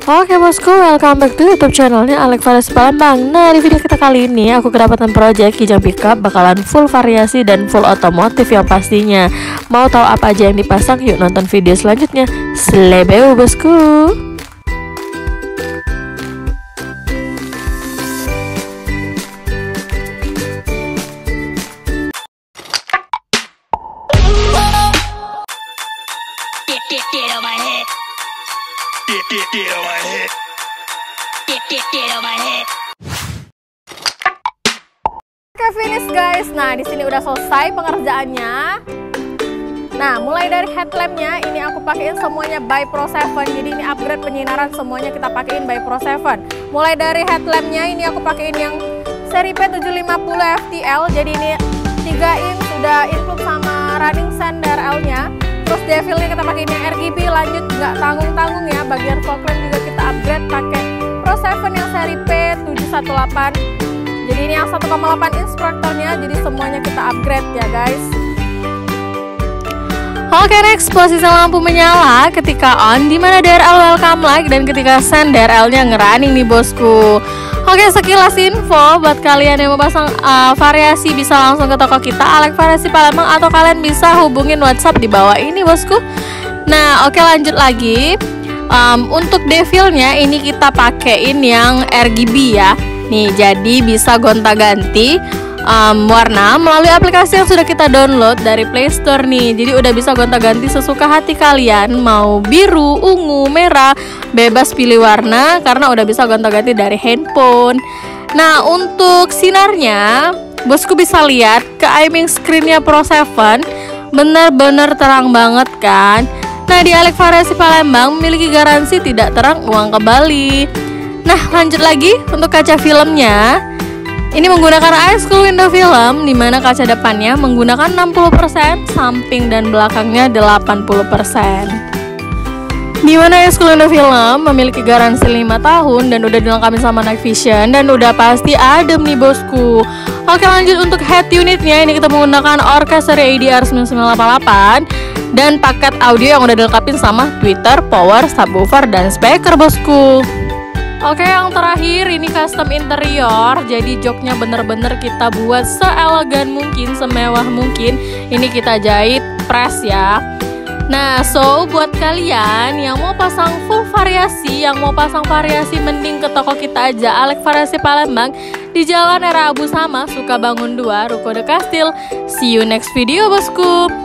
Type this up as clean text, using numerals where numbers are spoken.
Oke bosku, welcome back to YouTube channelnya Alek Variasi Palembang. Nah, di video kita kali ini aku kedapatan project Kijang Pickup bakalan full variasi dan full otomotif yang pastinya. Mau tahu apa aja yang dipasang? Yuk nonton video selanjutnya. Slebeu bosku. Oke, finish guys. Nah, di sini udah selesai pengerjaannya. Nah, mulai dari headlampnya ini aku pakein semuanya by Pro 7. Jadi ini upgrade penyinaran semuanya kita pakein by Pro 7. Mulai dari headlampnya ini aku pakein yang seri P750 FTL. Jadi ini 3 in sudah include sama running stand DRL-nya. Terus devilnya kita pakein yang RGB, lanjut nggak tanggung-tanggung ya. Bagian fog lamp juga kita upgrade pakai Pro 7 yang seri P718. Jadi ini yang 1,8 inch proyektornya, jadi semuanya kita upgrade ya guys. Oke, next posisi lampu menyala ketika on, dimana DRL welcome light dan ketika send DRL-nya ngerunning nih bosku. Oke, sekilas info buat kalian yang mau pasang variasi bisa langsung ke toko kita Alek Variasi Palembang atau kalian bisa hubungin WhatsApp di bawah ini bosku. Nah, oke lanjut lagi. Untuk devilnya ini kita pakein yang RGB ya. Nih, jadi bisa gonta-ganti warna melalui aplikasi yang sudah kita download dari Play Store nih. Jadi udah bisa gonta-ganti sesuka hati kalian, mau biru, ungu, merah, bebas pilih warna karena udah bisa gonta-ganti dari handphone. Nah, untuk sinarnya, bosku bisa lihat ke aiming screennya Pro 7, bener-bener terang banget kan. Nah, di Alek Variasi Palembang memiliki garansi tidak terang uang kembali. Nah, lanjut lagi untuk kaca filmnya. Ini menggunakan ice cool window film, dimana kaca depannya menggunakan 60%, samping dan belakangnya 80%. Dimana ice cool window film memiliki garansi 5 tahun dan udah dilengkapi sama night vision dan udah pasti adem nih bosku. Oke, lanjut untuk head unitnya. Ini kita menggunakan Orca seri ADR 9988 dan paket audio yang udah dilengkapi sama tweeter, power, subwoofer, dan speaker bosku. Oke, yang terakhir ini custom interior. Jadi joknya bener-bener kita buat seelegan mungkin, semewah mungkin. Ini kita jahit press ya. Nah, so buat kalian yang mau pasang full variasi, yang mau pasang variasi, mending ke toko kita aja Alek Variasi Palembang di Jalan Era Abu Sama, Sukabangun 2, Ruko De Kastil. See you next video bosku.